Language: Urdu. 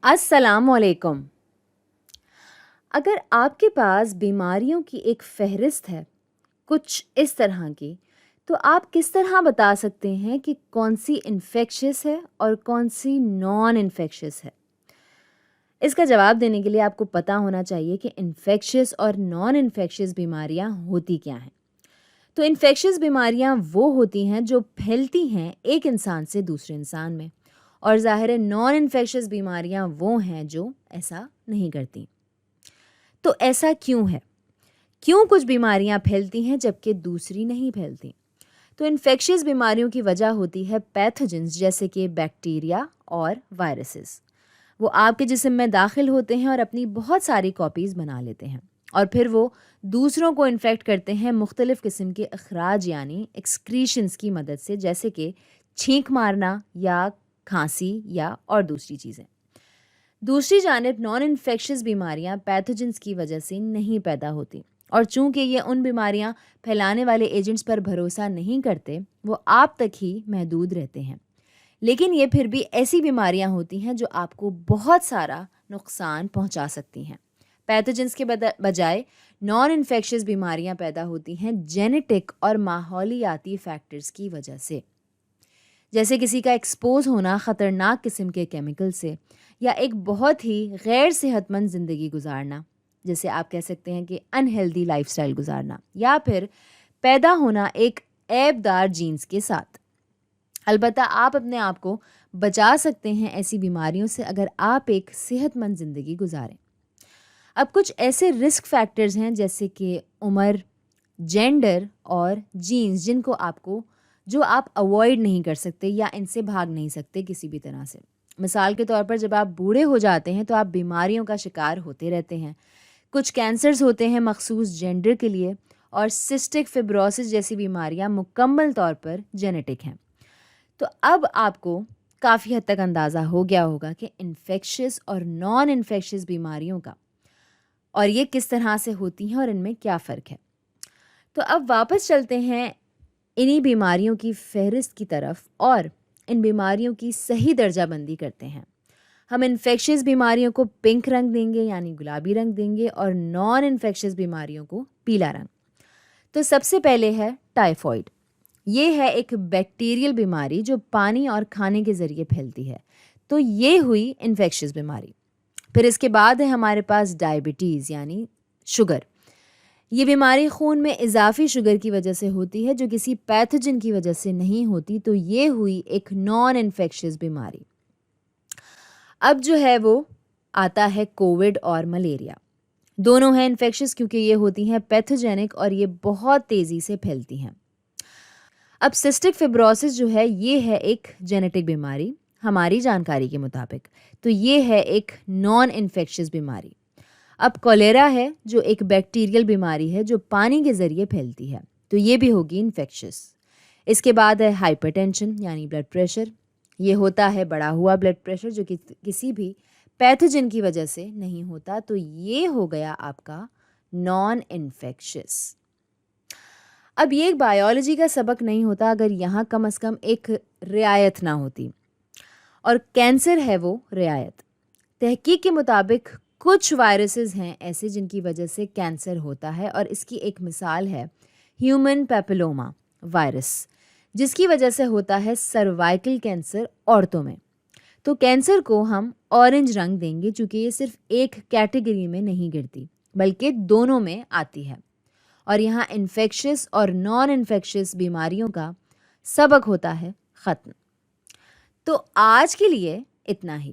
السلام علیکم۔ اگر آپ کے پاس بیماریوں کی ایک فہرست ہے کچھ اس طرح کی، تو آپ کس طرح بتا سکتے ہیں کہ کون سی انفیکشس ہے اور کون سی نان انفیکشس ہے؟ اس کا جواب دینے کے لیے آپ کو پتہ ہونا چاہیے کہ انفیکشس اور نان انفیکشس بیماریاں ہوتی کیا ہیں۔ تو انفیکشس بیماریاں وہ ہوتی ہیں جو پھیلتی ہیں ایک انسان سے دوسرے انسان میں، اور ظاہر ہے نان انفیکشس بیماریاں وہ ہیں جو ایسا نہیں کرتی۔ تو ایسا کیوں ہے؟ کیوں کچھ بیماریاں پھیلتی ہیں جبکہ دوسری نہیں پھیلتی؟ تو انفیکشس بیماریوں کی وجہ ہوتی ہے پیتھوجنز جیسے کہ بیکٹیریا اور وائرسز۔ وہ آپ کے جسم میں داخل ہوتے ہیں اور اپنی بہت ساری کاپیز بنا لیتے ہیں، اور پھر وہ دوسروں کو انفیکٹ کرتے ہیں مختلف قسم کے اخراج یعنی ایکسکریشنز کی مدد سے، جیسے کہ چھینک مارنا یا کھانسی یا اور دوسری چیزیں۔ دوسری جانب نان انفیکشس بیماریاں پیتھوجنز کی وجہ سے نہیں پیدا ہوتی، اور چونکہ یہ ان بیماریاں پھیلانے والے ایجنٹس پر بھروسہ نہیں کرتے، وہ آپ تک ہی محدود رہتے ہیں۔ لیکن یہ پھر بھی ایسی بیماریاں ہوتی ہیں جو آپ کو بہت سارا نقصان پہنچا سکتی ہیں۔ پیتھوجنز کے بجائے نان انفیکشس بیماریاں پیدا ہوتی ہیں جینیٹک اور ماحولیاتی فیکٹرز کی وجہ سے، جیسے کسی کا ایکسپوز ہونا خطرناک قسم کے کیمیکل سے، یا ایک بہت ہی غیر صحت مند زندگی گزارنا، جیسے آپ کہہ سکتے ہیں کہ انہیلدی لائف سٹائل گزارنا، یا پھر پیدا ہونا ایک عیب دار جینز کے ساتھ۔ البتہ آپ اپنے آپ کو بچا سکتے ہیں ایسی بیماریوں سے اگر آپ ایک صحت مند زندگی گزاریں۔ اب کچھ ایسے رسک فیکٹرز ہیں جیسے کہ عمر، جینڈر اور جینز جو آپ اوائڈ نہیں کر سکتے یا ان سے بھاگ نہیں سکتے کسی بھی طرح سے۔ مثال کے طور پر جب آپ بوڑھے ہو جاتے ہیں تو آپ بیماریوں کا شکار ہوتے رہتے ہیں۔ کچھ کینسرز ہوتے ہیں مخصوص جینڈر کے لیے، اور سسٹک فبروسس جیسی بیماریاں مکمل طور پر جینیٹک ہیں۔ تو اب آپ کو کافی حد تک اندازہ ہو گیا ہوگا کہ انفیکشس اور نان انفیکشس بیماریوں کا اور یہ کس طرح سے ہوتی ہیں اور ان میں کیا فرق ہے۔ تو اب واپس چلتے ہیں انہی بیماریوں کی فہرست کی طرف اور ان بیماریوں کی صحیح درجہ بندی کرتے ہیں۔ ہم انفیکشس بیماریوں کو پنک رنگ دیں گے یعنی گلابی رنگ دیں گے، اور نان انفیکشس بیماریوں کو پیلا رنگ۔ تو سب سے پہلے ہے ٹائیفائڈ۔ یہ ہے ایک بیکٹیریل بیماری جو پانی اور کھانے کے ذریعے پھیلتی ہے، تو یہ ہوئی انفیکشس بیماری۔ پھر اس کے بعد ہے ہمارے پاس ڈائبٹیز یعنی شوگر۔ یہ بیماری خون میں اضافی شوگر کی وجہ سے ہوتی ہے جو کسی پیتھوجن کی وجہ سے نہیں ہوتی، تو یہ ہوئی ایک نان انفیکشس بیماری۔ اب جو ہے وہ آتا ہے کووڈ اور ملیریا۔ دونوں ہیں انفیکشس کیونکہ یہ ہوتی ہیں پیتھوجینک اور یہ بہت تیزی سے پھیلتی ہیں۔ اب سسٹک فبروسس جو ہے یہ ہے ایک جینیٹک بیماری ہماری جانکاری کے مطابق، تو یہ ہے ایک نان انفیکشس بیماری۔ اب کولیرا ہے جو ایک بیکٹیریل بیماری ہے جو پانی کے ذریعے پھیلتی ہے، تو یہ بھی ہوگی انفیکشس۔ اس کے بعد ہے ہائپر ٹینشن یعنی بلڈ پریشر۔ یہ ہوتا ہے بڑھا ہوا بلڈ پریشر جو کسی بھی پیتھوجن کی وجہ سے نہیں ہوتا، تو یہ ہو گیا آپ کا نان انفیکشس۔ اب یہ ایک بائیولوجی کا سبق نہیں ہوتا اگر یہاں کم از کم ایک رعایت نہ ہوتی، اور کینسر ہے وہ رعایت۔ تحقیق کے مطابق کچھ وائرسز ہیں ایسے جن کی وجہ سے کینسر ہوتا ہے، اور اس کی ایک مثال ہے ہیومن پیپلوما وائرس، جس کی وجہ سے ہوتا ہے سروائیکل کینسر عورتوں میں۔ تو کینسر کو ہم اورنج رنگ دیں گے چونکہ یہ صرف ایک کیٹیگری میں نہیں گرتی بلکہ دونوں میں آتی ہے، اور یہاں انفیکشس اور نان انفیکشس بیماریوں کا سبق ہوتا ہے ختم۔ تو آج کے لیے اتنا ہی۔